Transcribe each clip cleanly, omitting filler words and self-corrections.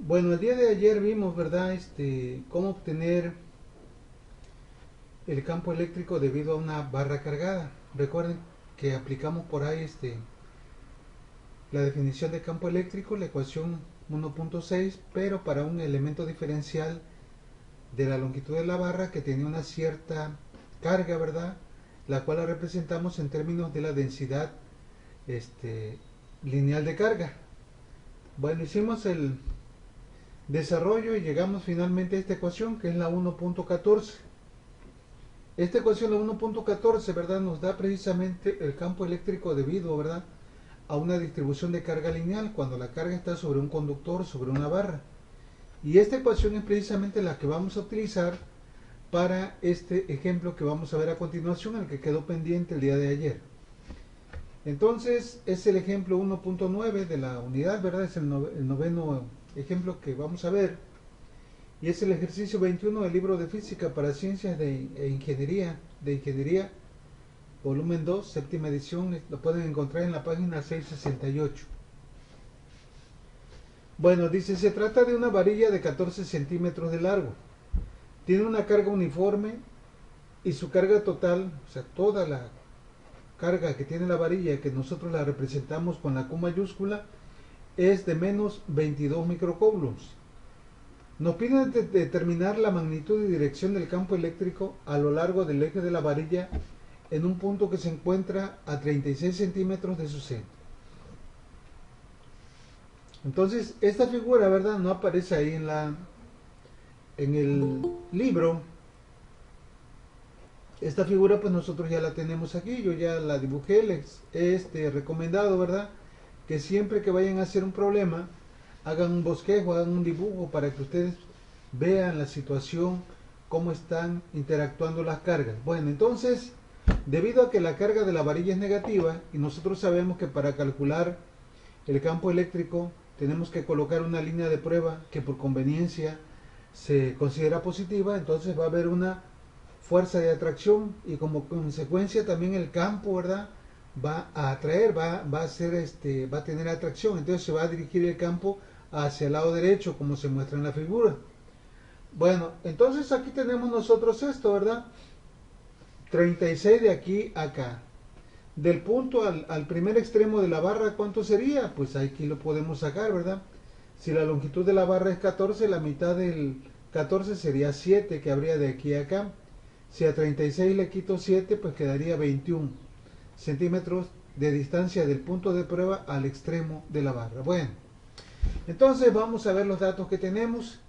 Bueno, el día de ayer vimos, ¿verdad? Cómo obtener el campo eléctrico debido a una barra cargada. Recuerden que aplicamos por ahí la definición de campo eléctrico, la ecuación 1.6, pero para un elemento diferencial de la longitud de la barra que tenía una cierta carga, ¿verdad? La cual la representamos en términos de la densidad lineal de carga. Bueno, hicimos el desarrollo y llegamos finalmente a esta ecuación que es la 1.14. Esta ecuación, la 1.14, ¿verdad? Nos da precisamente el campo eléctrico debido, ¿verdad?, a una distribución de carga lineal cuando la carga está sobre un conductor, sobre una barra. Y esta ecuación es precisamente la que vamos a utilizar para este ejemplo que vamos a ver a continuación, el que quedó pendiente el día de ayer. Entonces, es el ejemplo 1.9 de la unidad, ¿verdad? Es el noveno ejemplo que vamos a ver. Y es el ejercicio 21 del libro de Física para Ciencias de Ingeniería, volumen 2, séptima edición. Lo pueden encontrar en la página 668. Bueno, dice, se trata de una varilla de 14 centímetros de largo. Tiene una carga uniforme y su carga total, o sea, toda la carga que tiene la varilla, que nosotros la representamos con la Q mayúscula, es de menos 22 microcoulombs. Nos piden determinar la magnitud y dirección del campo eléctrico a lo largo del eje de la varilla en un punto que se encuentra a 36 centímetros de su centro. Entonces, esta figura, ¿verdad?, no aparece ahí en el libro. Esta figura pues nosotros ya la tenemos aquí, yo ya la dibujé, les he recomendado, ¿verdad?, que siempre que vayan a hacer un problema, hagan un bosquejo, hagan un dibujo para que ustedes vean la situación, cómo están interactuando las cargas. Bueno, entonces, debido a que la carga de la varilla es negativa, y nosotros sabemos que para calcular el campo eléctrico tenemos que colocar una línea de prueba que por conveniencia se considera positiva, entonces va a haber una fuerza de atracción y como consecuencia también el campo, ¿verdad?, va a atraer, va a tener atracción, entonces se va a dirigir el campo hacia el lado derecho, como se muestra en la figura. Bueno, entonces aquí tenemos nosotros esto, ¿verdad? 36 de aquí a acá. Del punto al primer extremo de la barra, ¿cuánto sería? Pues aquí lo podemos sacar, ¿verdad? Si la longitud de la barra es 14, la mitad del 14 sería 7, que habría de aquí a acá. Si a 36 le quito 7, pues quedaría 21 centímetros de distancia del punto de prueba al extremo de la barra. Bueno, entonces vamos a ver los datos que tenemos.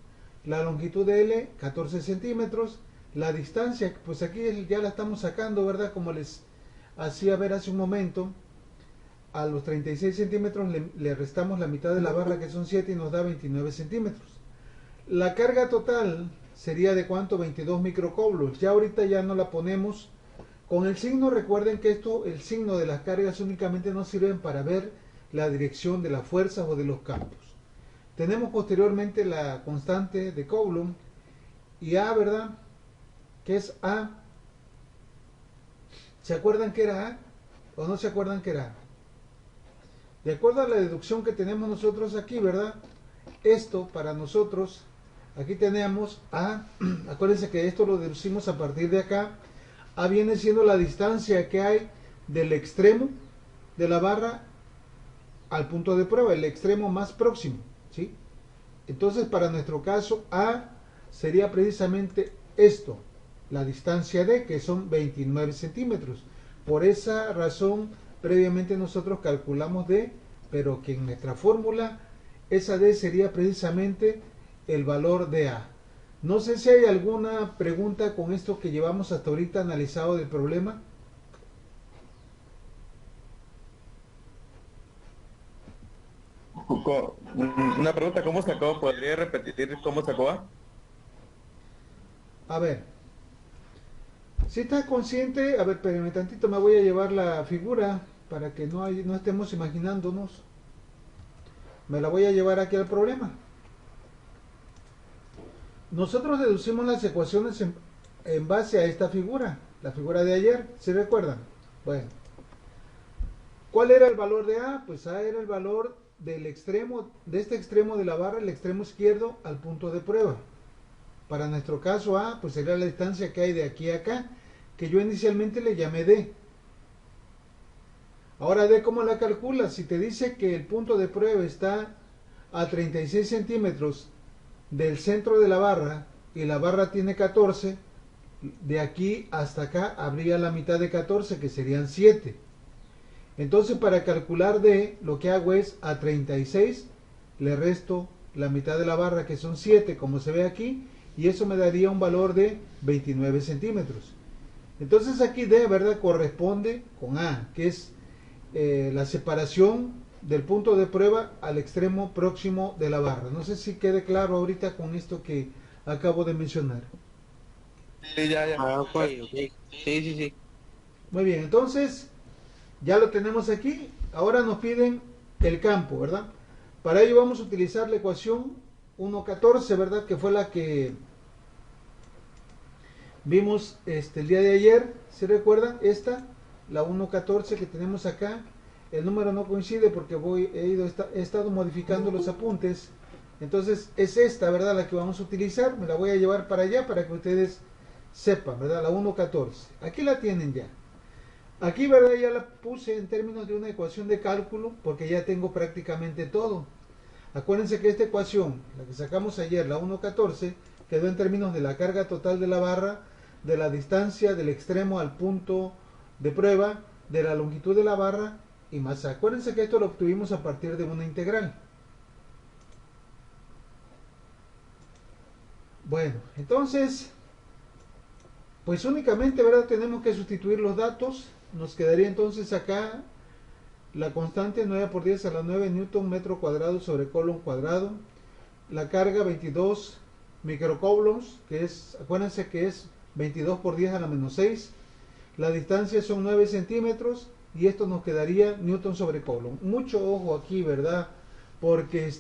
La longitud de L, 14 centímetros. La distancia, pues aquí ya la estamos sacando, ¿verdad? Como les hacía ver hace un momento. A los 36 centímetros le restamos la mitad de la barra, que son 7, y nos da 29 centímetros. La carga total sería de ¿cuánto? 22 microcoulombs. Ya ahorita ya no la ponemos con el signo. Recuerden que el signo de las cargas únicamente nos sirven para ver la dirección de las fuerzas o de los campos. Tenemos posteriormente la constante de Coulomb y A, ¿verdad?, que es A. ¿Se acuerdan que era A o no se acuerdan que era A? De acuerdo a la deducción que tenemos nosotros aquí, ¿verdad? Esto para nosotros, aquí tenemos A, acuérdense que esto lo deducimos a partir de acá. A viene siendo la distancia que hay del extremo de la barra al punto de prueba, el extremo más próximo, ¿sí? Entonces, para nuestro caso, A sería precisamente esto, la distancia D, que son 29 centímetros. Por esa razón, previamente nosotros calculamos D, pero que en nuestra fórmula, esa D sería precisamente el valor de A. No sé si hay alguna pregunta con esto que llevamos hasta ahorita analizado del problema. Una pregunta, ¿cómo sacó? ¿Podría repetir cómo sacó A? A ver, si estás consciente, a ver, espérenme tantito, me voy a llevar la figura para que no estemos imaginándonos. Me la voy a llevar aquí al problema. Nosotros deducimos las ecuaciones en base a esta figura, la figura de ayer, ¿se recuerdan? Bueno, ¿cuál era el valor de A? Pues A era el valor del extremo, de este extremo de la barra, el extremo izquierdo, al punto de prueba. Para nuestro caso A, pues sería la distancia que hay de aquí a acá, que yo inicialmente le llamé D. Ahora D, ¿cómo la calculas? Si te dice que el punto de prueba está a 36 centímetros del centro de la barra y la barra tiene 14, de aquí hasta acá habría la mitad de 14, que serían 7. Entonces, para calcular D, lo que hago es a 36 le resto la mitad de la barra, que son 7, como se ve aquí, y eso me daría un valor de 29 centímetros. Entonces aquí D, ¿verdad?, corresponde con A, que es la separación del punto de prueba al extremo próximo de la barra. No sé si quede claro ahorita con esto que acabo de mencionar. Sí, ya. Ah, ok, ok. Sí. Muy bien, entonces ya lo tenemos aquí. Ahora nos piden el campo, ¿verdad? Para ello vamos a utilizar la ecuación 1.14, ¿verdad?, que fue la que vimos el día de ayer. ¿Se recuerdan? Esta, la 1.14 que tenemos acá. El número no coincide porque he estado modificando los apuntes. Entonces es esta, ¿verdad?, la que vamos a utilizar. Me la voy a llevar para allá para que ustedes sepan, ¿verdad? La 1.14. Aquí la tienen ya. Aquí, ¿verdad?, ya la puse en términos de una ecuación de cálculo porque ya tengo prácticamente todo. Acuérdense que esta ecuación, la que sacamos ayer, la 1.14, quedó en términos de la carga total de la barra, de la distancia del extremo al punto de prueba, de la longitud de la barra y masa. Acuérdense que esto lo obtuvimos a partir de una integral. Bueno, entonces, pues únicamente, ¿verdad?, tenemos que sustituir los datos. Nos quedaría entonces acá la constante 9 por 10 a la 9 newton metro cuadrado sobre coulomb cuadrado. La carga 22 microcoulombs, que es, acuérdense que es 22 por 10 a la menos 6. La distancia son 9 centímetros y esto nos quedaría newton sobre coulomb. Mucho ojo aquí, ¿verdad? Porque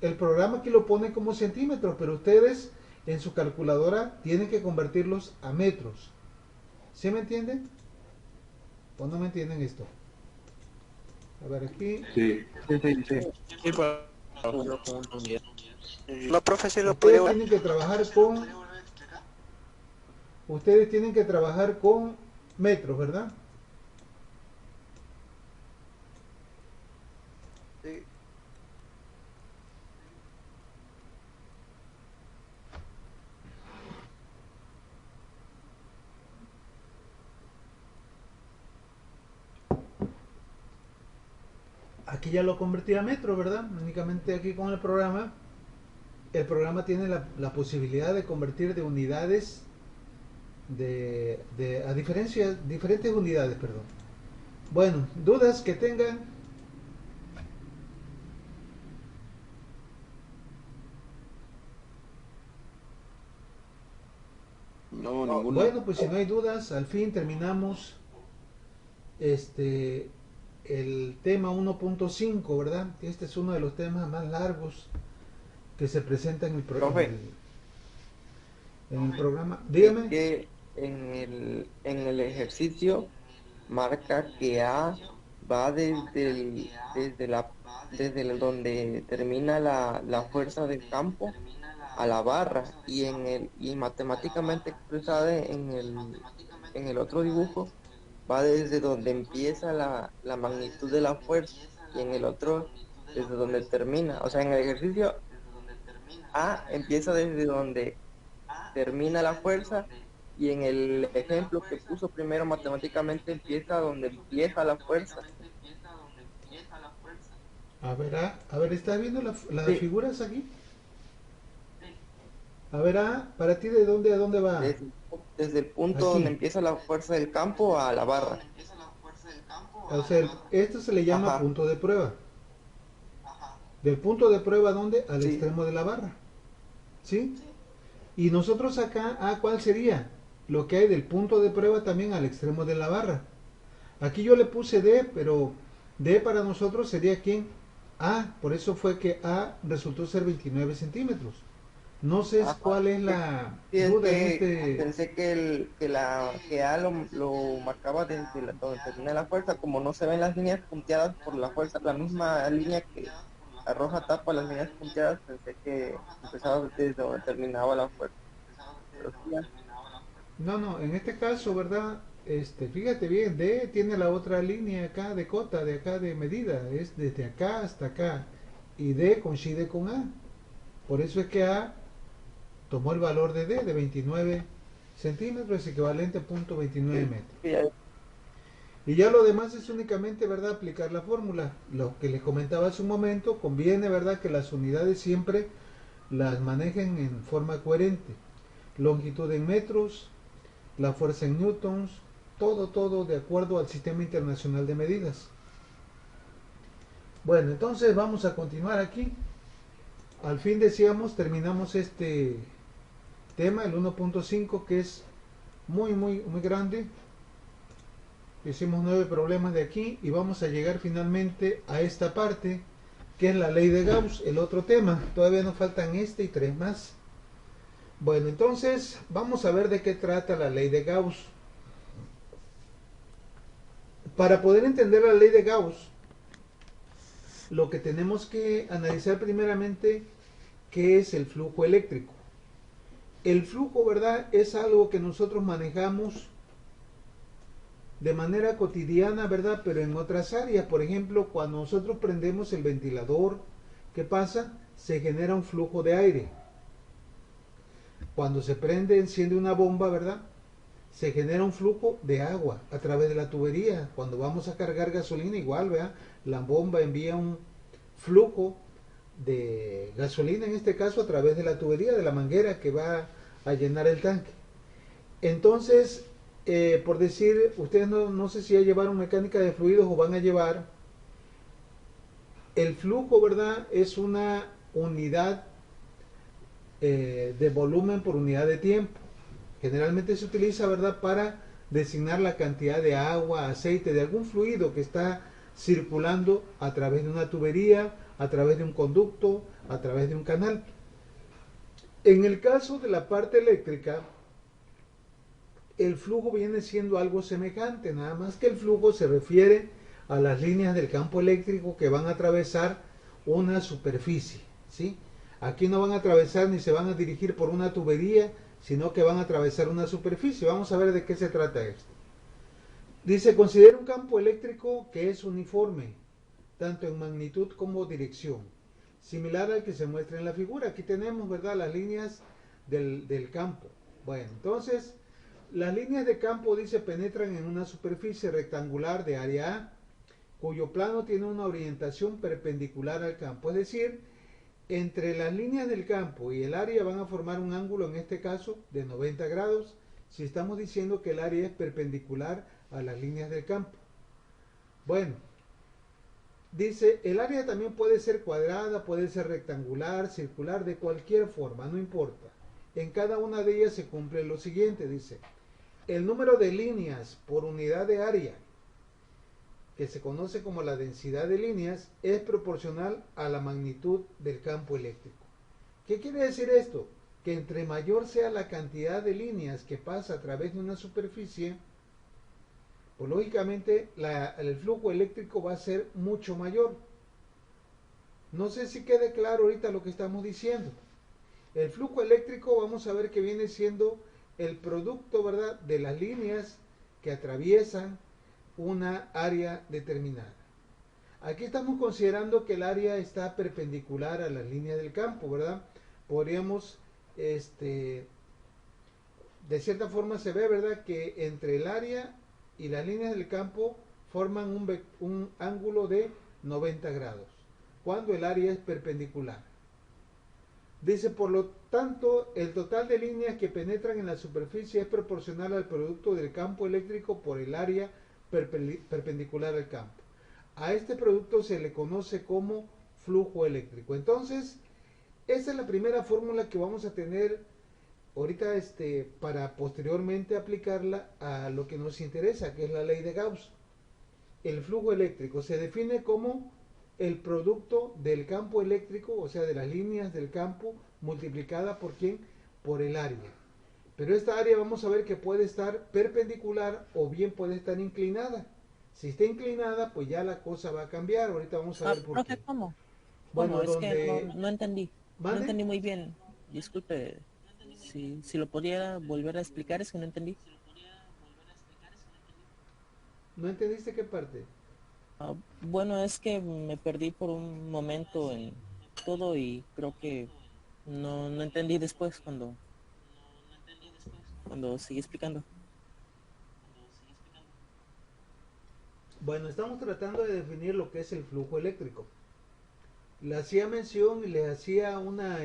el programa aquí lo pone como centímetros, pero ustedes en su calculadora tienen que convertirlos a metros. ¿Sí me entienden? ¿O no me entienden esto? A ver aquí. Sí. Sí, para uno con una unidad. No, profe, si lo Ustedes podría... tienen que trabajar con. Ustedes tienen que trabajar con metros, ¿verdad? Sí. Aquí ya lo convertí a metros, ¿verdad? Únicamente aquí con el programa tiene la posibilidad de convertir de unidades a diferentes unidades, perdón. Bueno, dudas que tengan. No, ninguna. Bueno, pues si no hay dudas, al fin terminamos el tema 1.5, ¿verdad? Este es uno de los temas más largos que se presenta en el programa. Profe, En el programa. es Dígame. que en el ejercicio marca que A va donde termina la fuerza del campo a la barra y matemáticamente expresada en el otro dibujo va desde donde empieza la magnitud de la fuerza y en el otro desde donde termina. O sea, en el ejercicio A empieza desde donde termina la fuerza y en el ejemplo que puso primero matemáticamente empieza donde empieza la fuerza. A ver, ¿estás viendo las Sí, figuras aquí? A ver, para ti, ¿de dónde a dónde va? desde el punto donde Aquí. empieza la fuerza del campo a la barra. O sea, esto se le llama Ajá, punto de prueba. Del punto de prueba, ¿dónde? Al sí, extremo de la barra. ¿Sí? Y nosotros acá, ¿cuál sería? Lo que hay del punto de prueba también al extremo de la barra. Aquí yo le puse D, pero D para nosotros sería ¿quién? A. Por eso fue que A resultó ser 29 centímetros. No sé Ajá. cuál es la Sí, es duda en que este. pensé que A lo marcaba desde donde termina la fuerza, como no se ven las líneas punteadas por la fuerza, la misma línea que arroja tapa las líneas punteadas, pensé que empezaba desde donde terminaba la fuerza. Pero sí, ya. No, no, en este caso, ¿verdad? Fíjate bien, D tiene la otra línea acá de cota, de acá de medida, es desde acá hasta acá. Y D coincide con A. Por eso es que A tomó el valor de D de 29 centímetros, es equivalente a punto 29 Sí, metros. sí, ya. Y ya lo demás es únicamente, ¿verdad?, aplicar la fórmula. Lo que les comentaba hace un momento, conviene, ¿verdad?, que las unidades siempre las manejen en forma coherente. Longitud en metros, la fuerza en newtons, todo de acuerdo al Sistema Internacional de Medidas. Bueno, entonces vamos a continuar aquí. Al fin decíamos, terminamos este tema, el 1.5, que es muy grande. Hicimos 9 problemas de aquí y vamos a llegar finalmente a esta parte, que es la ley de Gauss, el otro tema. Todavía nos faltan este y 3 más. Bueno, entonces vamos a ver de qué trata la ley de Gauss. Para poder entender la ley de Gauss, lo que tenemos que analizar primeramente, ¿qué es el flujo eléctrico? El flujo, ¿verdad?, es algo que nosotros manejamos de manera cotidiana, ¿verdad?, pero en otras áreas. Por ejemplo, cuando nosotros prendemos el ventilador, ¿qué pasa? Se genera un flujo de aire. Cuando se prende, enciende una bomba, ¿verdad?, se genera un flujo de agua a través de la tubería. Cuando vamos a cargar gasolina, igual, ¿verdad? La bomba envía un flujo de gasolina, en este caso, a través de la tubería, de la manguera que va a llenar el tanque. Entonces, por decir, ustedes no sé si ya llevaron mecánica de fluidos o van a llevar, el flujo, ¿verdad?, es una unidad de volumen por unidad de tiempo. Generalmente se utiliza, ¿verdad?, para designar la cantidad de agua, aceite, de algún fluido que está circulando a través de una tubería, a través de un conducto, a través de un canal. En el caso de la parte eléctrica, el flujo viene siendo algo semejante, nada más que el flujo se refiere a las líneas del campo eléctrico que van a atravesar una superficie, ¿sí? Aquí no van a atravesar ni se van a dirigir por una tubería, sino que van a atravesar una superficie. Vamos a ver de qué se trata esto. Dice, considera un campo eléctrico que es uniforme, tanto en magnitud como dirección, similar al que se muestra en la figura. Aquí tenemos, ¿verdad?, las líneas del campo. Bueno, entonces, las líneas de campo, dice, penetran en una superficie rectangular de área A, cuyo plano tiene una orientación perpendicular al campo. Es decir, entre las líneas del campo y el área van a formar un ángulo, en este caso, de 90 grados, si estamos diciendo que el área es perpendicular a las líneas del campo. Bueno, dice, el área también puede ser cuadrada, puede ser rectangular, circular, de cualquier forma, no importa. En cada una de ellas se cumple lo siguiente, dice, el número de líneas por unidad de área, que se conoce como la densidad de líneas, es proporcional a la magnitud del campo eléctrico. ¿Qué quiere decir esto? Que entre mayor sea la cantidad de líneas que pasa a través de una superficie, pues lógicamente el flujo eléctrico va a ser mucho mayor. No sé si quede claro ahorita lo que estamos diciendo. El flujo eléctrico, vamos a ver que viene siendo el producto, ¿verdad?, de las líneas que atraviesan una área determinada. Aquí estamos considerando que el área está perpendicular a las líneas del campo, ¿verdad? Podríamos, de cierta forma se ve, ¿verdad?, que entre el área y las líneas del campo forman un ángulo de 90 grados, cuando el área es perpendicular. Dice, por lo tanto, el total de líneas que penetran en la superficie es proporcional al producto del campo eléctrico por el área perpendicular al campo. A este producto se le conoce como flujo eléctrico. Entonces, esa es la primera fórmula que vamos a tener ahorita, para posteriormente aplicarla a lo que nos interesa, que es la ley de Gauss. El flujo eléctrico se define como el producto del campo eléctrico, o sea, de las líneas del campo, multiplicada por quién, por el área. Pero esta área vamos a ver que puede estar perpendicular o bien puede estar inclinada. Si está inclinada, pues ya la cosa va a cambiar. Ahorita vamos a ver por Profe, qué. ¿cómo? ¿Cómo? Bueno, Es que donde... no entendí. No ¿Mande? entendí muy bien. Disculpe, si lo pudiera volver a explicar, es que no entendí. ¿No entendiste qué parte? Bueno, es que me perdí por un momento en todo y creo que no entendí después cuando seguí explicando. Bueno, estamos tratando de definir lo que es el flujo eléctrico. Le hacía mención y le hacía una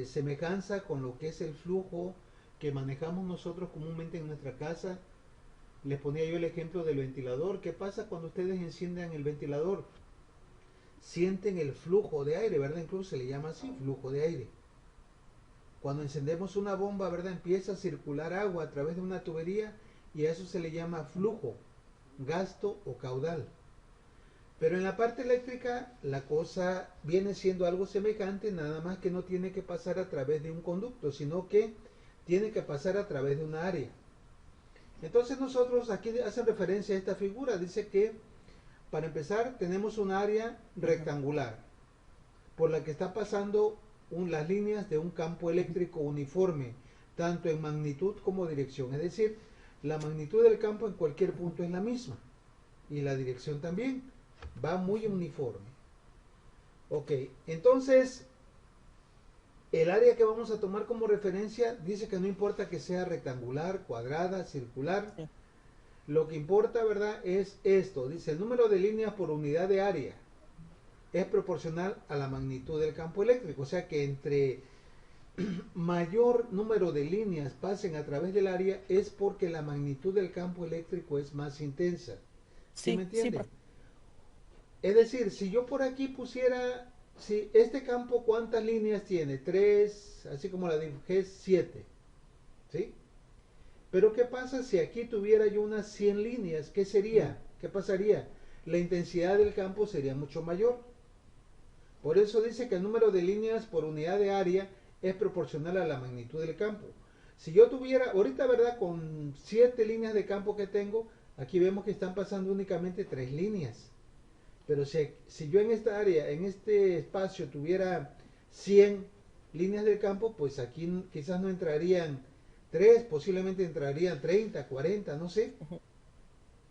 semejanza con lo que es el flujo que manejamos nosotros comúnmente en nuestra casa. Les ponía yo el ejemplo del ventilador. ¿Qué pasa cuando ustedes encienden el ventilador? Sienten el flujo de aire, ¿verdad? Incluso se le llama así, flujo de aire. Cuando encendemos una bomba, ¿verdad? Empieza a circular agua a través de una tubería y a eso se le llama flujo, gasto o caudal. Pero en la parte eléctrica la cosa viene siendo algo semejante, nada más que no tiene que pasar a través de un conducto, sino que tiene que pasar a través de una área. Entonces nosotros aquí hacen referencia a esta figura, dice que para empezar tenemos un área rectangular por la que está pasando las líneas de un campo eléctrico uniforme, tanto en magnitud como dirección. Es decir, la magnitud del campo en cualquier punto es la misma y la dirección también va muy uniforme. Ok, entonces el área que vamos a tomar como referencia dice que no importa que sea rectangular, cuadrada, circular. Sí. Lo que importa, ¿verdad? Es esto. Dice el número de líneas por unidad de área es proporcional a la magnitud del campo eléctrico. O sea que entre mayor número de líneas pasen a través del área es porque la magnitud del campo eléctrico es más intensa. ¿Sí me Sí, entiende? profe. Es decir, si yo por aquí pusiera, si este campo cuántas líneas tiene, tres, así como la dibujé, siete, ¿sí? Pero ¿qué pasa si aquí tuviera yo unas 100 líneas? ¿Qué sería? ¿Qué pasaría? La intensidad del campo sería mucho mayor. Por eso dice que el número de líneas por unidad de área es proporcional a la magnitud del campo. Si yo tuviera, ahorita, ¿verdad? Con 7 líneas de campo que tengo, aquí vemos que están pasando únicamente 3 líneas. Pero si yo en esta área, en este espacio, tuviera 100 líneas del campo, pues aquí quizás no entrarían 3, posiblemente entrarían 30, 40, no sé.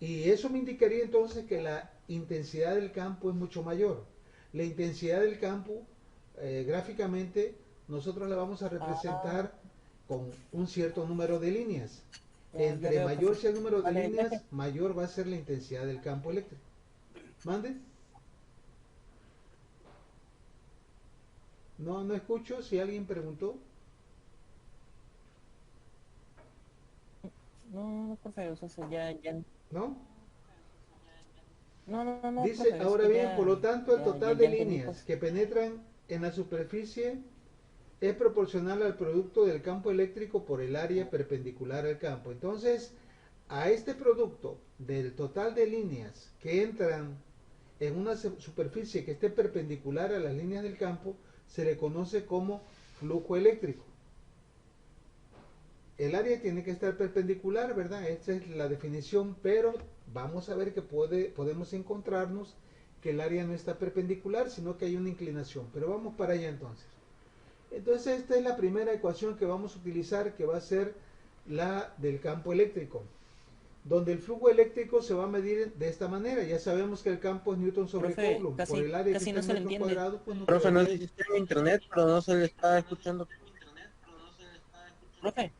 Y eso me indicaría entonces que la intensidad del campo es mucho mayor. La intensidad del campo, gráficamente, nosotros la vamos a Ah, representar con un cierto número de líneas. ya Entre veo, mayor profe. sea el número de Vale, líneas, gracias. mayor va a ser la intensidad del campo eléctrico. ¿Mande? No escucho si alguien preguntó. No, profe, o sea, ya. ¿No? No, Dice, profe, es ahora que bien, por lo tanto, el total de ya entendí, líneas pues. que penetran en la superficie es proporcional al producto del campo eléctrico por el área perpendicular al campo. Entonces, a este producto del total de líneas que entran en una superficie que esté perpendicular a las líneas del campo, se le conoce como flujo eléctrico. El área tiene que estar perpendicular, ¿verdad? Esta es la definición, pero vamos a ver que podemos encontrarnos que el área no está perpendicular, sino que hay una inclinación. Pero vamos para allá entonces. Entonces esta es la primera ecuación que vamos a utilizar, que va a ser la del campo eléctrico, donde el flujo eléctrico se va a medir de esta manera. Ya sabemos que el campo es Newton sobre Profe, Coulomb. Por el área que casi está no en se le metros entiende. cuadrados, pues no Profe, puede no ser. sé si está en internet, pero no se le está escuchando. Profe,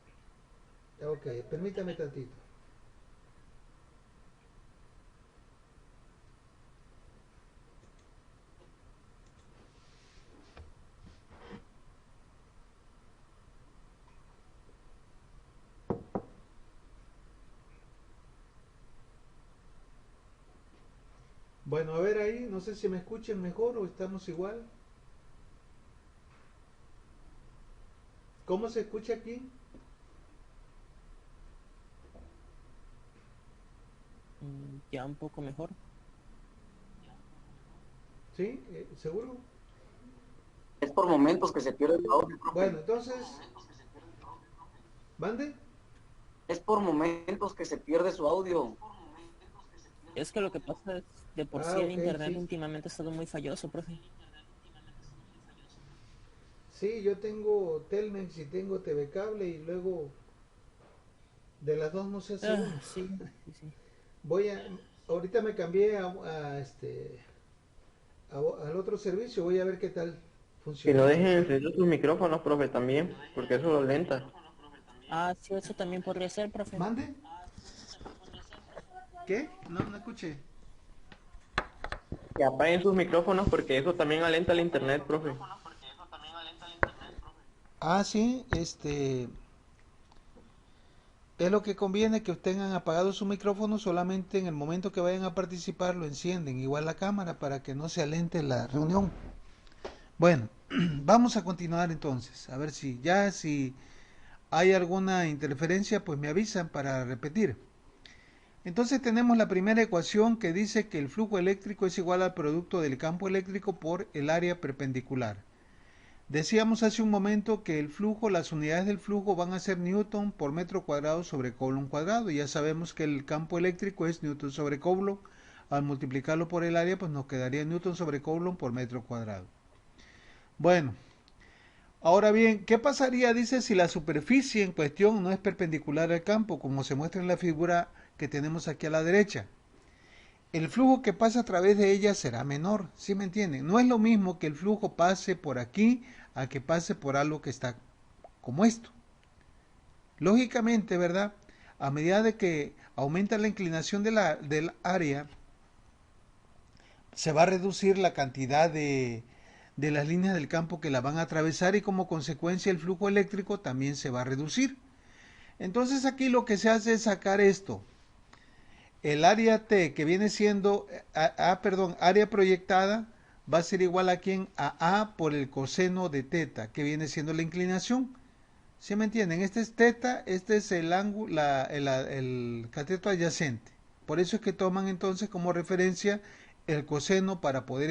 Ok, permítame tantito. Bueno, a ver ahí, no sé si me escuchen mejor o estamos igual. ¿Cómo se escucha aquí? ya un poco mejor. ¿Sí? ¿Seguro? Es por momentos que se pierde el audio, profe. Bueno, entonces, ¿mande? Es por momentos que se pierde su audio. Es que lo que pasa es, de por sí el Ok, internet sí. últimamente ha estado muy falloso, profe. Sí, yo tengo Telmex y tengo TV Cable y luego de las dos no sé hacer uno. Sí, sí, sí. Voy a, ahorita me cambié al otro servicio, voy a ver qué tal Que no funciona. dejen encender sus micrófonos, profe, también, porque eso lo lenta. Sí, eso también podría ser, profe. ¿Mande? ¿Qué? No, no escuché. Que apaguen sus micrófonos porque eso también alenta el internet, profe. Sí, es lo que conviene que tengan apagado su micrófono solamente en el momento que vayan a participar lo encienden, igual la cámara para que no se alente la reunión. Bueno, vamos a continuar entonces, a ver si hay alguna interferencia, pues me avisan para repetir. Entonces tenemos la primera ecuación que dice que el flujo eléctrico es igual al producto del campo eléctrico por el área perpendicular. Decíamos hace un momento que el flujo, las unidades del flujo van a ser Newton por metro cuadrado sobre Coulomb cuadrado. Ya sabemos que el campo eléctrico es Newton sobre Coulomb. Al multiplicarlo por el área, pues nos quedaría Newton sobre Coulomb por metro cuadrado. Bueno, ahora bien, ¿qué pasaría, dice, si la superficie en cuestión no es perpendicular al campo, como se muestra en la figura que tenemos aquí a la derecha? El flujo que pasa a través de ella será menor, ¿sí me entienden? No es lo mismo que el flujo pase por aquí a que pase por algo que está como esto. Lógicamente, ¿verdad? A medida de que aumenta la inclinación del área, se va a reducir la cantidad de las líneas del campo que la van a atravesar y como consecuencia el flujo eléctrico también se va a reducir. Entonces aquí lo que se hace es sacar esto. El área T que viene siendo área proyectada va a ser igual a quién, a A por el coseno de teta, que viene siendo la inclinación. ¿Sí me entienden? Este es teta, este es el ángulo, el cateto adyacente. Por eso es que toman entonces como referencia el coseno para poder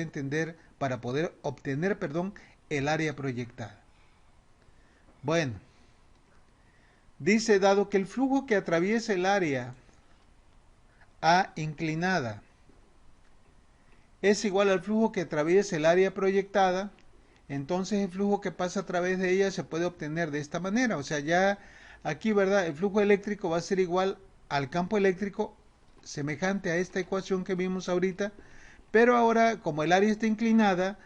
obtener, el área proyectada. Bueno, dice, dado que el flujo que atraviesa el área A inclinada es igual al flujo que atraviesa el área proyectada, entonces el flujo que pasa a través de ella se puede obtener de esta manera. O sea, ya aquí, ¿verdad? El flujo eléctrico va a ser igual al campo eléctrico, semejante a esta ecuación que vimos ahorita, pero ahora, como el área está inclinada,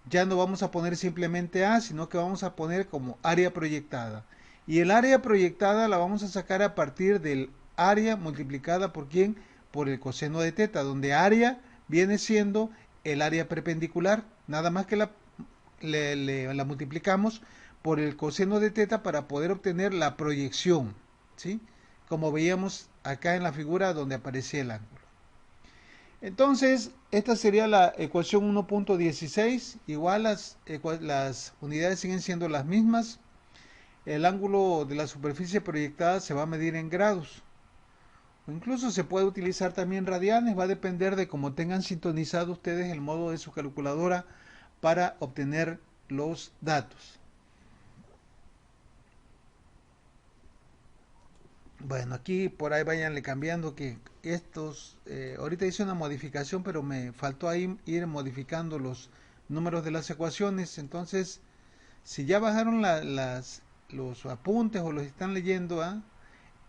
ya no vamos a poner simplemente A, sino que vamos a poner como área proyectada. Y el área proyectada la vamos a sacar a partir del área multiplicada por ¿quién? Por el coseno de teta, donde área viene siendo el área perpendicular, nada más que la multiplicamos por el coseno de teta para poder obtener la proyección, ¿sí? Como veíamos acá en la figura donde aparecía el ángulo. Entonces, esta sería la ecuación 1.16, igual las unidades siguen siendo las mismas. El ángulo de la superficie proyectada se va a medir en grados. O incluso se puede utilizar también radianes, va a depender de cómo tengan sintonizado ustedes el modo de su calculadora para obtener los datos. Bueno, aquí por ahí váyanle cambiando que estos, ahorita hice una modificación, pero me faltó ahí ir modificando los números de las ecuaciones. Entonces, si ya bajaron los apuntes o los están leyendo,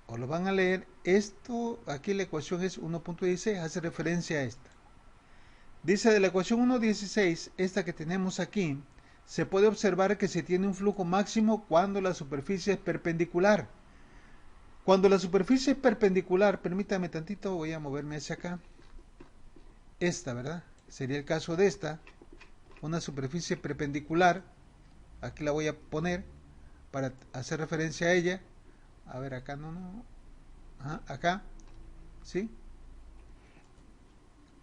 o los van a leer, esto, aquí la ecuación es 1.16, hace referencia a esta. Dice de la ecuación 1.16, esta que tenemos aquí, se puede observar que se tiene un flujo máximo cuando la superficie es perpendicular. Cuando la superficie es perpendicular, permítame tantito, voy a moverme hacia acá. Esta, ¿verdad? Sería el caso de esta, una superficie perpendicular. Aquí la voy a poner para hacer referencia a ella. A ver, acá no. Ajá, acá, ¿sí?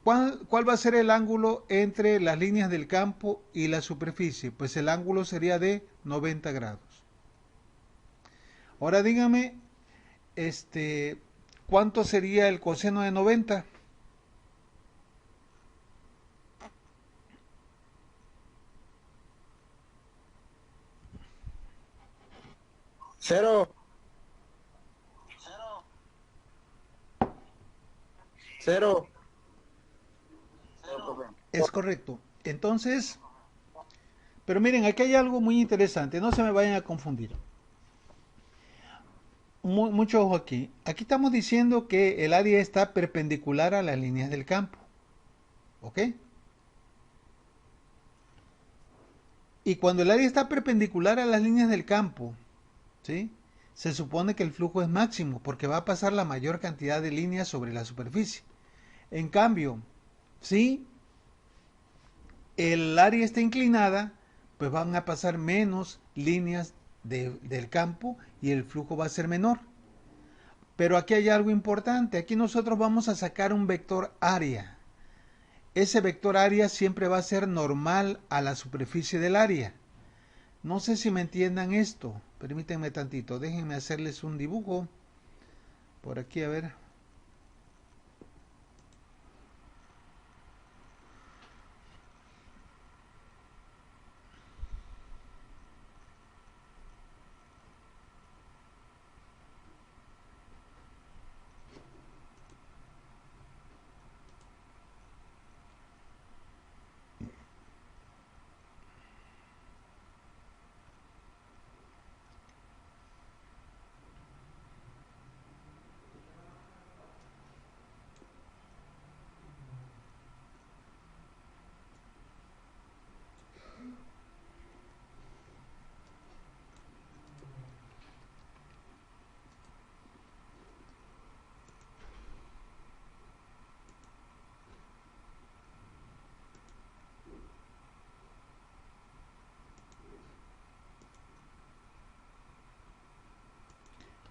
¿Cuál va a ser el ángulo entre las líneas del campo y la superficie? Pues el ángulo sería de 90 grados. Ahora dígame, ¿cuánto sería el coseno de 90? Cero. Cero. Es correcto. Entonces, pero miren, aquí hay algo muy interesante, no se me vayan a confundir. Mucho ojo aquí. Aquí estamos diciendo que el área está perpendicular a las líneas del campo. ¿Ok? Y cuando el área está perpendicular a las líneas del campo, ¿sí? Se supone que el flujo es máximo porque va a pasar la mayor cantidad de líneas sobre la superficie. En cambio, si el área está inclinada, pues van a pasar menos líneas del campo y el flujo va a ser menor. Pero aquí hay algo importante. Aquí nosotros vamos a sacar un vector área. Ese vector área siempre va a ser normal a la superficie del área. No sé si me entiendan esto. Permítanme tantito. Déjenme hacerles un dibujo. Por aquí, a ver.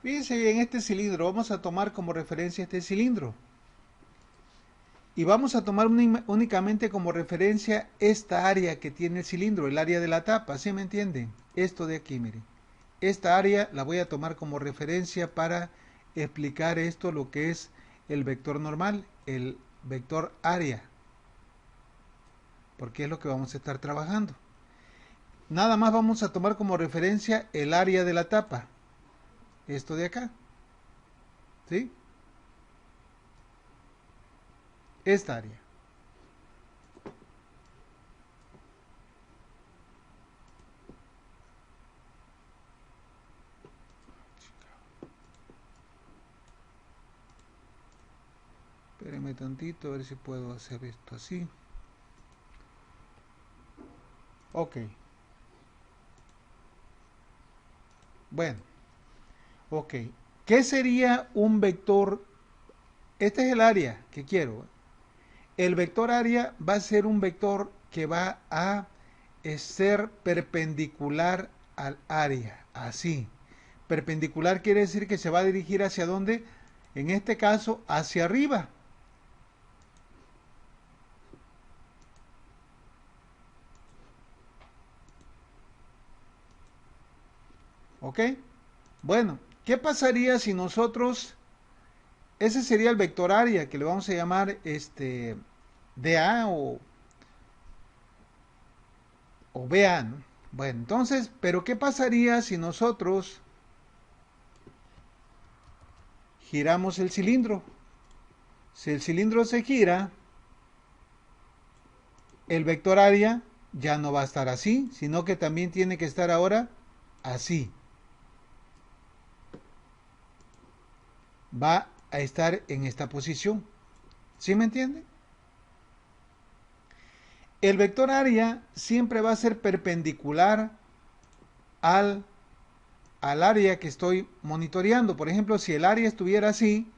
Fíjense bien, este cilindro, vamos a tomar como referencia este cilindro. Y vamos a tomar únicamente como referencia esta área que tiene el cilindro, el área de la tapa, ¿sí me entienden? Esto de aquí, miren. Esta área la voy a tomar como referencia para explicar esto, lo que es el vector normal, el vector área. Porque es lo que vamos a estar trabajando. Nada más vamos a tomar como referencia el área de la tapa. Esto de acá. ¿Sí? Esta área. Espérenme tantito a ver si puedo hacer esto así. Ok. Bueno. Ok. ¿Qué sería un vector? Este es el área que quiero. El vector área va a ser un vector que va a ser perpendicular al área. Así. Perpendicular quiere decir que se va a dirigir hacia dónde? En este caso, hacia arriba. ¿Ok? Bueno, ¿qué pasaría si nosotros, ese sería el vector área, que le vamos a llamar DA o BA, ¿no? Bueno, entonces, pero ¿qué pasaría si nosotros giramos el cilindro? Si el cilindro se gira, el vector área ya no va a estar así, sino que también tiene que estar ahora así. Va a estar en esta posición. ¿Sí me entiende? El vector área siempre va a ser perpendicular al área que estoy monitoreando. Por ejemplo, si el área estuviera así,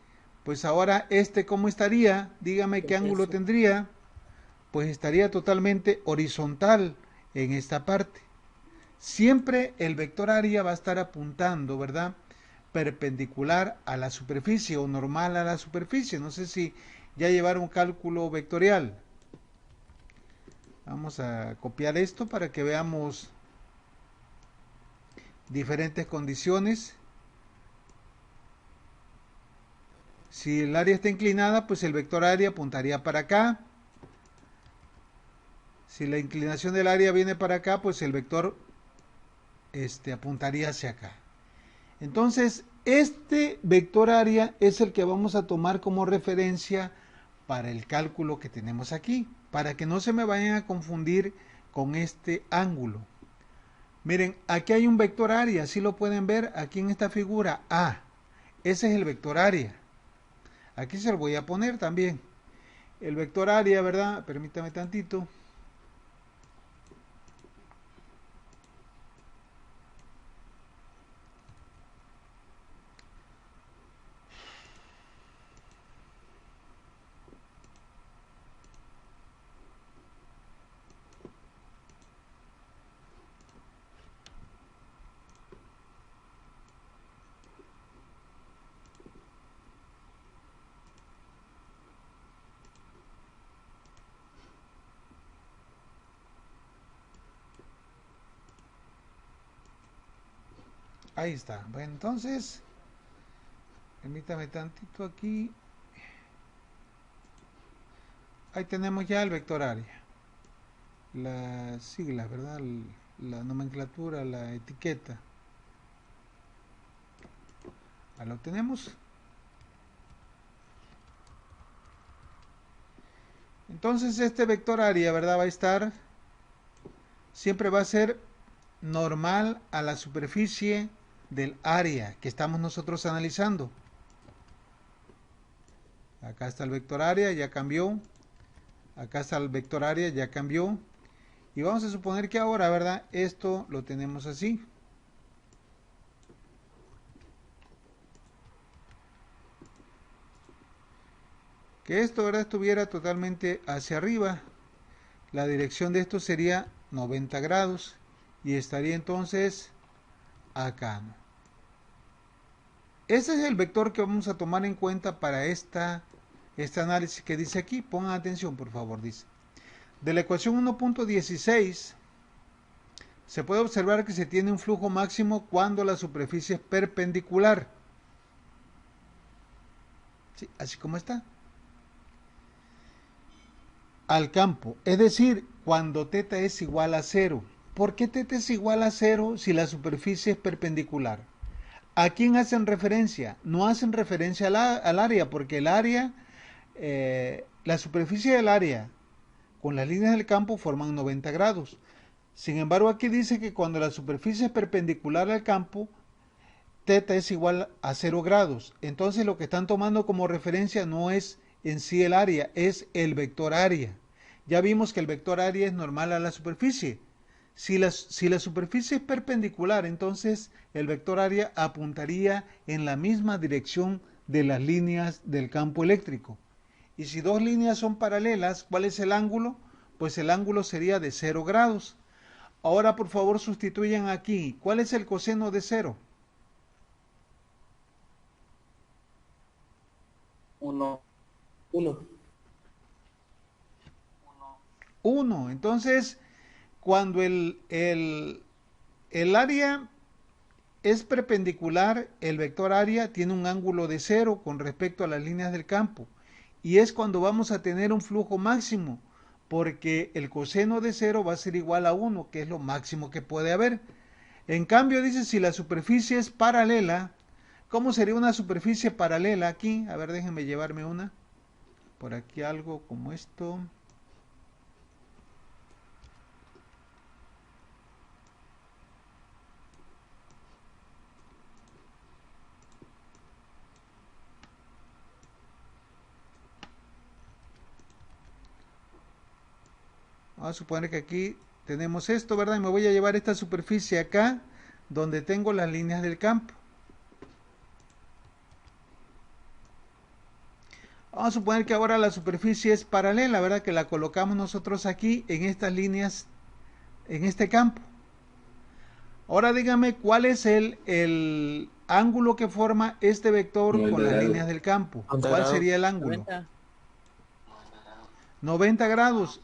pues ahora ¿cómo estaría? Dígame qué ángulo tendría. Pues estaría totalmente horizontal en esta parte. Siempre el vector área va a estar apuntando, ¿verdad? Perpendicular a la superficie o normal a la superficie. No sé si ya llevaron cálculo vectorial. Vamos a copiar esto para que veamos diferentes condiciones. Si el área está inclinada, pues el vector área apuntaría para acá. Si la inclinación del área viene para acá, pues el vector apuntaría hacia acá. Entonces, este vector área es el que vamos a tomar como referencia para el cálculo que tenemos aquí, para que no se me vayan a confundir con este ángulo. Miren, aquí hay un vector área, ¿sí lo pueden ver? Aquí en esta figura A, ese es el vector área. Aquí se lo voy a poner también. El vector área, ¿verdad? Permítame tantito. Ahí está. Bueno, entonces, permítame tantito aquí. Ahí tenemos ya el vector área. Las siglas, ¿verdad? La nomenclatura, la etiqueta. Ahí lo tenemos. Entonces este vector área, ¿verdad? Va a estar, siempre va a ser normal a la superficie del área que estamos nosotros analizando. Acá está el vector área, ya cambió. Acá está el vector área, ya cambió. Y vamos a suponer que ahora, ¿verdad? Esto lo tenemos así. Que esto, ¿verdad? Estuviera totalmente hacia arriba. La dirección de esto sería 90 grados. Y estaría entonces acá, ¿no? Ese es el vector que vamos a tomar en cuenta para este análisis que dice aquí. Pongan atención, por favor, dice. De la ecuación 1.16 se puede observar que se tiene un flujo máximo cuando la superficie es perpendicular. Sí, así como está. Al campo, es decir, cuando θ es igual a 0. ¿Por qué θ es igual a 0 si la superficie es perpendicular? ¿A quién hacen referencia? No hacen referencia al área, porque el área, la superficie del área con las líneas del campo forman 90 grados. Sin embargo, aquí dice que cuando la superficie es perpendicular al campo, θ es igual a 0 grados. Entonces lo que están tomando como referencia no es en sí el área, es el vector área. Ya vimos que el vector área es normal a la superficie. Si la superficie es perpendicular, entonces el vector área apuntaría en la misma dirección de las líneas del campo eléctrico. Y si dos líneas son paralelas, ¿cuál es el ángulo? Pues el ángulo sería de 0 grados. Ahora, por favor, sustituyan aquí. ¿Cuál es el coseno de 0? 1. 1. Entonces, cuando el área es perpendicular, el vector área tiene un ángulo de 0 con respecto a las líneas del campo. Y es cuando vamos a tener un flujo máximo, porque el coseno de 0 va a ser igual a 1, que es lo máximo que puede haber. En cambio, dice, si la superficie es paralela, ¿cómo sería una superficie paralela aquí? A ver, déjenme llevarme una. Por aquí algo como esto. Vamos a suponer que aquí tenemos esto, ¿verdad? Y me voy a llevar esta superficie acá, donde tengo las líneas del campo. Vamos a suponer que ahora la superficie es paralela, ¿verdad? Que la colocamos nosotros aquí en estas líneas, en este campo. Ahora dígame cuál es el ángulo que forma este vector con las líneas del campo. ¿Cuál sería el ángulo? 90 grados.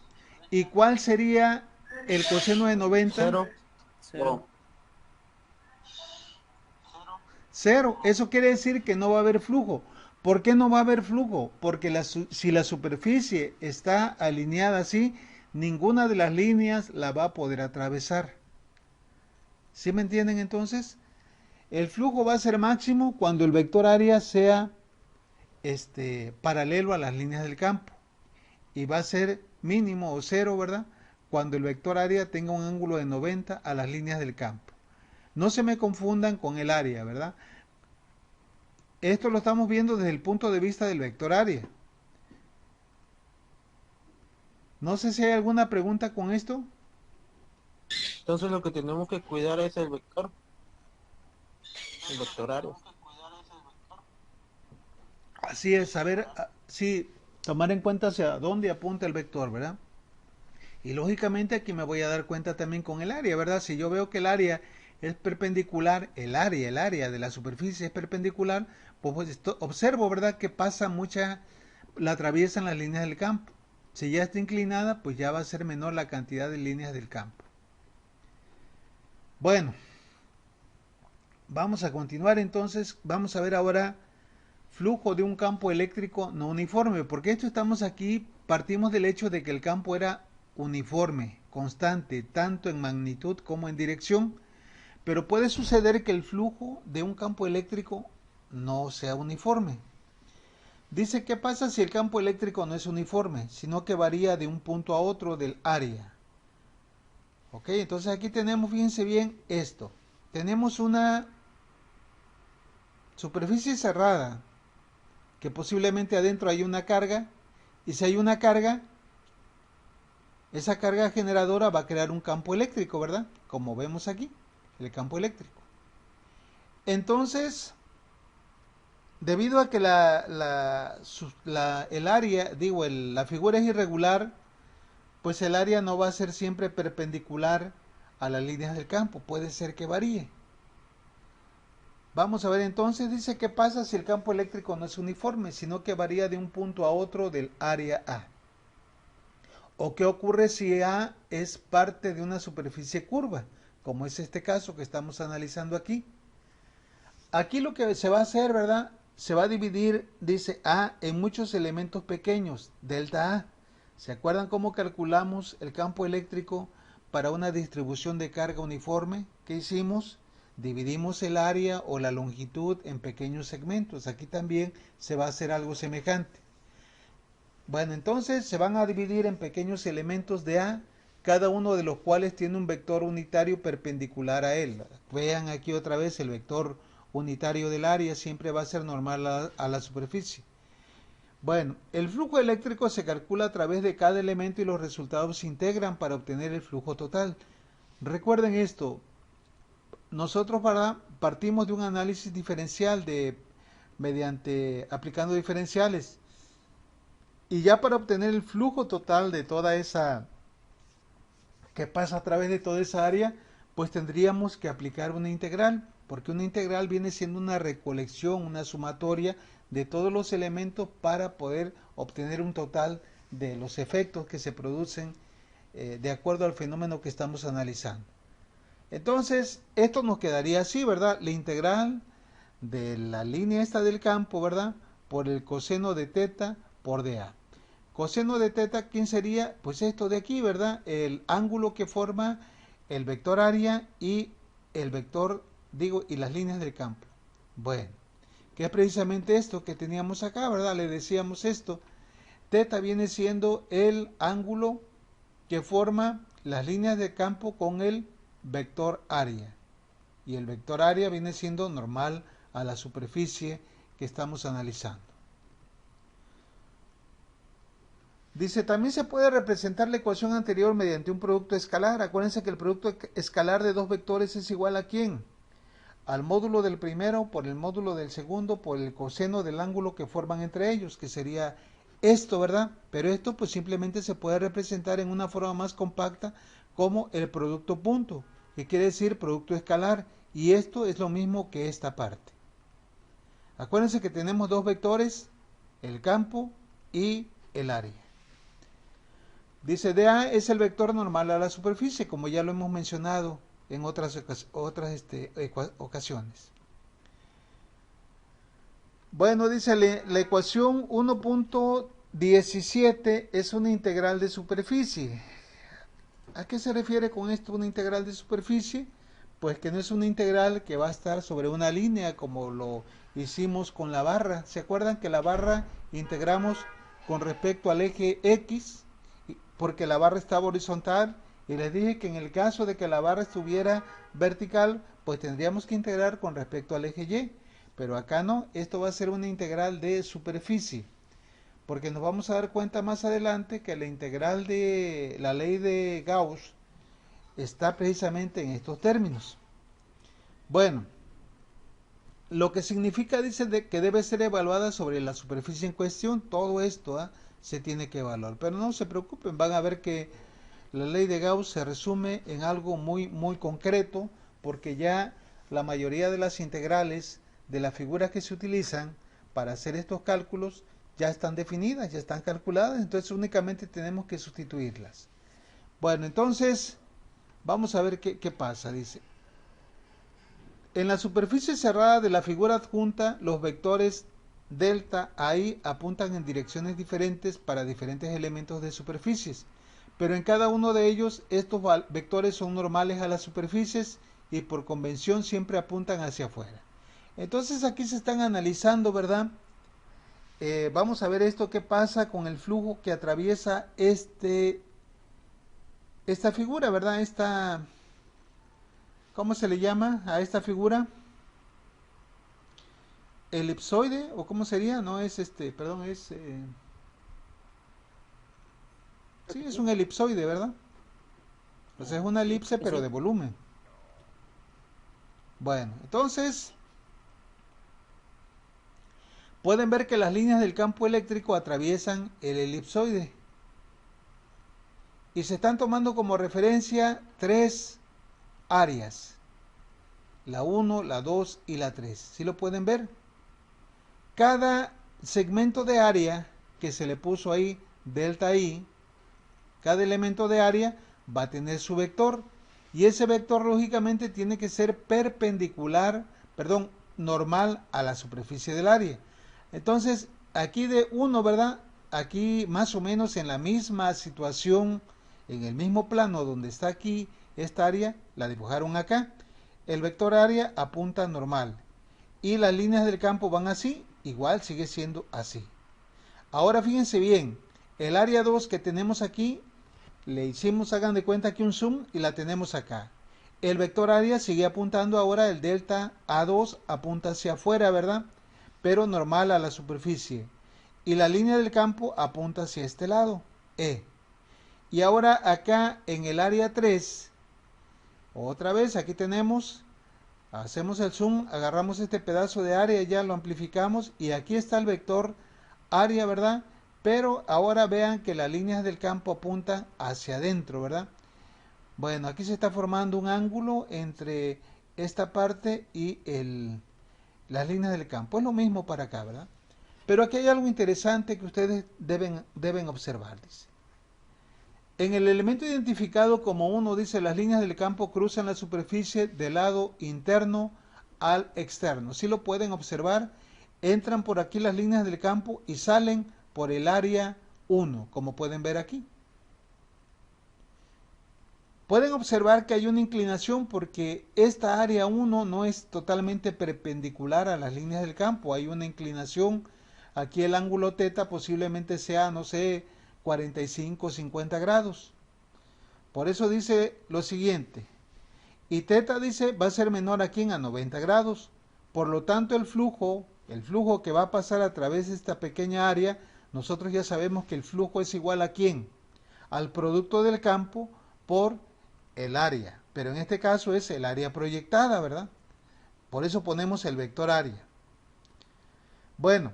¿Y cuál sería el coseno de 90? 0. 0. Eso quiere decir que no va a haber flujo. ¿Por qué no va a haber flujo? Porque si la superficie está alineada así, ninguna de las líneas la va a poder atravesar. ¿Sí me entienden entonces? El flujo va a ser máximo cuando el vector área sea paralelo a las líneas del campo. Y va a ser mínimo o cero, ¿verdad? Cuando el vector área tenga un ángulo de 90 a las líneas del campo. No se me confundan con el área, ¿verdad? Esto lo estamos viendo desde el punto de vista del vector área. No sé si hay alguna pregunta con esto. Entonces lo que tenemos que cuidar es el vectorario. Así es, saber, sí, tomar en cuenta hacia dónde apunta el vector, ¿verdad? Y lógicamente aquí me voy a dar cuenta también con el área, ¿verdad? Si yo veo que el área es perpendicular, el área de la superficie es perpendicular, pues observo, ¿verdad? Que pasa la atraviesan las líneas del campo. Si ya está inclinada, pues ya va a ser menor la cantidad de líneas del campo. Bueno, vamos a continuar entonces, vamos a ver ahora flujo de un campo eléctrico no uniforme, porque partimos del hecho de que el campo era uniforme, constante, tanto en magnitud como en dirección, pero puede suceder que el flujo de un campo eléctrico no sea uniforme. Dice, ¿qué pasa si el campo eléctrico no es uniforme, sino que varía de un punto a otro del área? Ok, entonces aquí tenemos, fíjense bien esto. Tenemos una superficie cerrada, que posiblemente adentro hay una carga, y si hay una carga, esa carga generadora va a crear un campo eléctrico, ¿verdad? Como vemos aquí, el campo eléctrico. Entonces, debido a que la figura es irregular, pues el área no va a ser siempre perpendicular a las líneas del campo, puede ser que varíe. Vamos a ver entonces, dice, ¿qué pasa si el campo eléctrico no es uniforme, sino que varía de un punto a otro del área A? ¿O qué ocurre si A es parte de una superficie curva, como es este caso que estamos analizando aquí? Aquí lo que se va a hacer, ¿verdad? Se va a dividir, dice A, en muchos elementos pequeños, delta A. ¿Se acuerdan cómo calculamos el campo eléctrico para una distribución de carga uniforme? ¿Qué hicimos? Dividimos el área o la longitud en pequeños segmentos. Aquí también se va a hacer algo semejante. Bueno, entonces se van a dividir en pequeños elementos de A, cada uno de los cuales tiene un vector unitario perpendicular a él. Vean aquí otra vez el vector unitario del área siempre va a ser normal a la superficie. Bueno, el flujo eléctrico se calcula a través de cada elemento y los resultados se integran para obtener el flujo total. Recuerden esto, nosotros partimos de un análisis diferencial mediante aplicando diferenciales. Y ya para obtener el flujo total de toda esa que pasa a través de toda esa área, pues tendríamos que aplicar una integral, porque una integral viene siendo una recolección, una sumatoria de todos los elementos para poder obtener un total de los efectos que se producen de acuerdo al fenómeno que estamos analizando. Entonces, esto nos quedaría así, ¿verdad? La integral de la línea esta del campo, ¿verdad? Por el coseno de teta por dA. Coseno de teta, ¿quién sería? Pues esto de aquí, ¿verdad? El ángulo que forma el vector área y el vector, y las líneas del campo. Bueno, que es precisamente esto que teníamos acá, ¿verdad? Le decíamos esto. Teta viene siendo el ángulo que forma las líneas de campo con el vector área. Y el vector área viene siendo normal a la superficie que estamos analizando. Dice, también se puede representar la ecuación anterior mediante un producto escalar. Acuérdense que el producto escalar de dos vectores es igual a ¿quién? Al módulo del primero por el módulo del segundo por el coseno del ángulo que forman entre ellos, que sería esto, ¿verdad? Pero esto pues simplemente se puede representar en una forma más compacta como el producto punto, que quiere decir producto escalar, y esto es lo mismo que esta parte. Acuérdense que tenemos dos vectores, el campo y el área. Dice, dA es el vector normal a la superficie, como ya lo hemos mencionado en otras ocasiones. Bueno, dice, la ecuación 1.17 es una integral de superficie. ¿A qué se refiere con esto, una integral de superficie? pues que no es una integral que va a estar sobre una línea como lo hicimos con la barra. ¿Se acuerdan que la barra integramos con respecto al eje X? Porque la barra estaba horizontal, y les dije que en el caso de que la barra estuviera vertical, pues tendríamos que integrar con respecto al eje Y. Pero acá no, esto va a ser una integral de superficie, porque nos vamos a dar cuenta más adelante que la integral de la ley de Gauss está precisamente en estos términos. Bueno, lo que significa, dice, que debe ser evaluada sobre la superficie en cuestión. Todo esto se tiene que evaluar, pero no se preocupen, van a ver que la ley de Gauss se resume en algo muy concreto, porque ya la mayoría de las integrales de las figuras que se utilizan para hacer estos cálculos ya están definidas, ya están calculadas, entonces únicamente tenemos que sustituirlas. Bueno, entonces vamos a ver qué pasa. Dice, en la superficie cerrada de la figura adjunta, los vectores delta ahí apuntan en direcciones diferentes para diferentes elementos de superficies, pero en cada uno de ellos estos vectores son normales a las superficies y por convención siempre apuntan hacia afuera. Entonces aquí se están analizando, ¿verdad? Vamos a ver esto, qué pasa con el flujo que atraviesa esta figura, ¿verdad? ¿Cómo se le llama a esta figura? Elipsoide, o cómo sería, no es perdón, sí, es un elipsoide, ¿verdad? O sea, es una elipse pero de volumen. Bueno, entonces pueden ver que las líneas del campo eléctrico atraviesan el elipsoide y se están tomando como referencia tres áreas, la 1, la 2 y la 3. ¿Sí lo pueden ver? Cada segmento de área que se le puso ahí, delta I, cada elemento de área va a tener su vector, y ese vector lógicamente tiene que ser normal a la superficie del área. Entonces, aquí de 1, ¿verdad? Aquí más o menos en la misma situación, en el mismo plano donde está aquí, esta área la dibujaron acá. El vector área apunta normal y las líneas del campo van así, igual sigue siendo así. Ahora fíjense bien, el área 2 que tenemos aquí, le hicimos, hagan de cuenta que un zoom, y la tenemos acá. El vector área sigue apuntando ahora, el delta A2 apunta hacia afuera, ¿verdad? Pero normal a la superficie. Y la línea del campo apunta hacia este lado, E. Y ahora acá en el área 3, otra vez aquí tenemos, hacemos el zoom, agarramos este pedazo de área, ya lo amplificamos, y aquí está el vector área, ¿verdad? Pero ahora vean que las líneas del campo apuntan hacia adentro, ¿verdad? Bueno, aquí se está formando un ángulo entre esta parte y las líneas del campo. Es lo mismo para acá, ¿verdad? Pero aquí hay algo interesante que ustedes deben observar, dice. En el elemento identificado como 1, dice, las líneas del campo cruzan la superficie del lado interno al externo. Si lo pueden observar, entran por aquí las líneas del campo y salen por el área 1, como pueden ver aquí. Pueden observar que hay una inclinación porque esta área 1 no es totalmente perpendicular a las líneas del campo. Hay una inclinación. Aquí el ángulo θ posiblemente sea, no sé, 45 o 50 grados. Por eso dice lo siguiente. Y θ, dice, va a ser menor aquí a 90 grados. Por lo tanto, el flujo que va a pasar a través de esta pequeña área, nosotros ya sabemos que el flujo es igual a ¿quién? Al producto del campo por el área. Pero en este caso es el área proyectada, ¿verdad? Por eso ponemos el vector área. Bueno,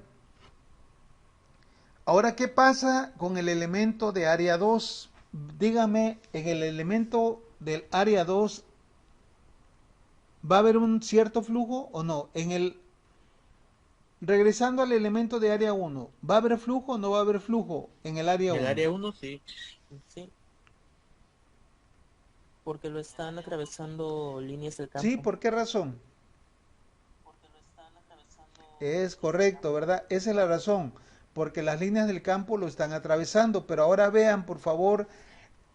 ahora, ¿qué pasa con el elemento de área 2? Dígame, en el elemento del área 2, ¿va a haber un cierto flujo o no? Regresando al elemento de área 1, ¿va a haber flujo o no va a haber flujo en el área 1? En el área 1 sí. Sí. Porque lo están atravesando líneas del campo. Sí, ¿por qué razón? Es correcto, ¿verdad? Esa es la razón. Porque las líneas del campo lo están atravesando. Pero ahora vean, por favor,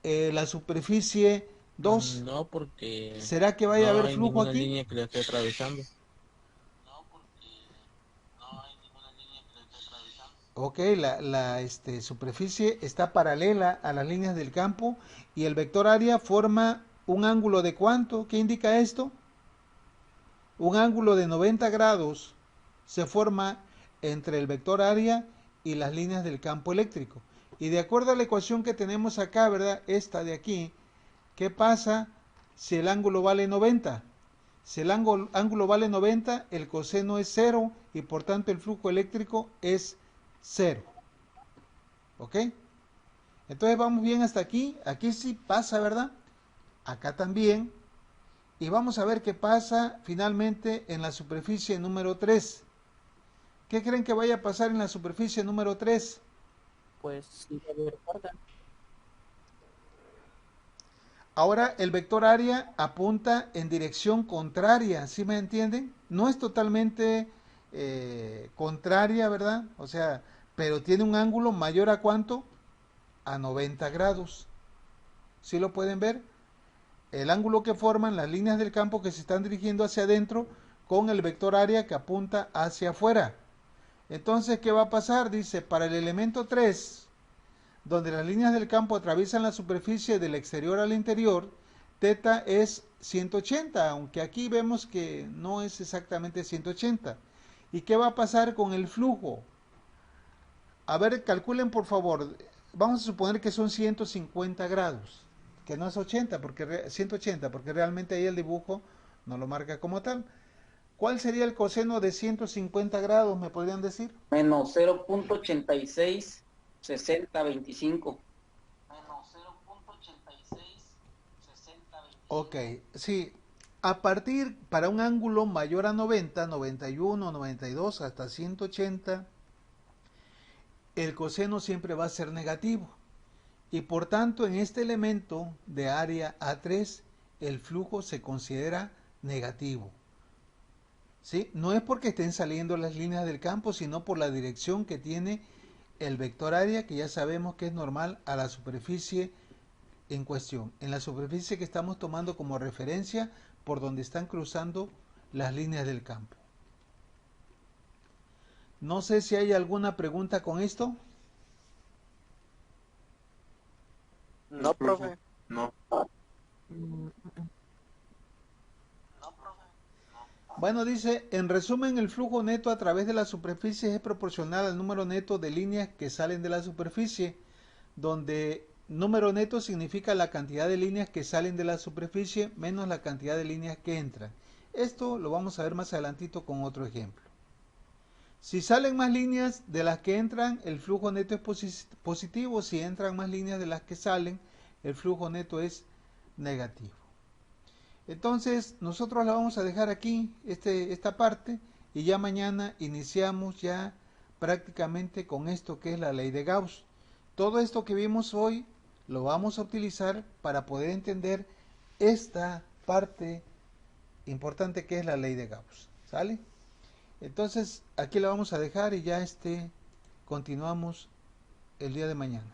la superficie 2. No, porque ¿Será que vaya a no haber hay flujo ninguna aquí? línea que le esté atravesando. Ok, la superficie está paralela a las líneas del campo y el vector área forma un ángulo de ¿cuánto? ¿Qué indica esto? Un ángulo de 90 grados se forma entre el vector área y las líneas del campo eléctrico. Y de acuerdo a la ecuación que tenemos acá, ¿verdad? Esta de aquí, ¿qué pasa si el ángulo vale 90? Si el ángulo vale 90, el coseno es 0 y por tanto el flujo eléctrico es 0. ¿Ok? Entonces vamos bien hasta aquí. Aquí sí pasa, ¿verdad? Acá también. Y vamos a ver qué pasa finalmente en la superficie número 3. ¿Qué creen que vaya a pasar en la superficie número 3? Pues sí va a haber carga. Ahora el vector área apunta en dirección contraria, ¿sí me entienden? No es totalmente contraria, ¿verdad? O sea, pero tiene un ángulo mayor a ¿cuánto? A 90 grados. ¿Sí lo pueden ver? El ángulo que forman las líneas del campo que se están dirigiendo hacia adentro con el vector área que apunta hacia afuera. Entonces, ¿qué va a pasar? Dice, para el elemento 3, donde las líneas del campo atraviesan la superficie del exterior al interior, teta es 180, aunque aquí vemos que no es exactamente 180. ¿Y qué va a pasar con el flujo? A ver, calculen por favor. Vamos a suponer que son 150 grados, que no es 80, porque 180, porque realmente ahí el dibujo no lo marca como tal. ¿Cuál sería el coseno de 150 grados? ¿Me podrían decir? Menos 0.86, 60, 25. Ok, sí. A partir, para un ángulo mayor a 90, 91, 92, hasta 180, el coseno siempre va a ser negativo. Y por tanto, en este elemento de área A3, el flujo se considera negativo. ¿Sí? No es porque estén saliendo las líneas del campo, sino por la dirección que tiene el vector área, que ya sabemos que es normal a la superficie en cuestión, en la superficie que estamos tomando como referencia por donde están cruzando las líneas del campo. No sé si hay alguna pregunta con esto. No, profe. No. Bueno, dice, en resumen, el flujo neto a través de la superficie es proporcional al número neto de líneas que salen de la superficie, donde número neto significa la cantidad de líneas que salen de la superficie menos la cantidad de líneas que entran. Esto lo vamos a ver más adelantito con otro ejemplo. Si salen más líneas de las que entran, el flujo neto es positivo. Si entran más líneas de las que salen, el flujo neto es negativo. Entonces, nosotros la vamos a dejar aquí, esta parte, y ya mañana iniciamos ya prácticamente con esto que es la ley de Gauss. Todo esto que vimos hoy lo vamos a utilizar para poder entender esta parte importante que es la ley de Gauss. ¿Sale? Entonces, aquí la vamos a dejar y ya continuamos el día de mañana.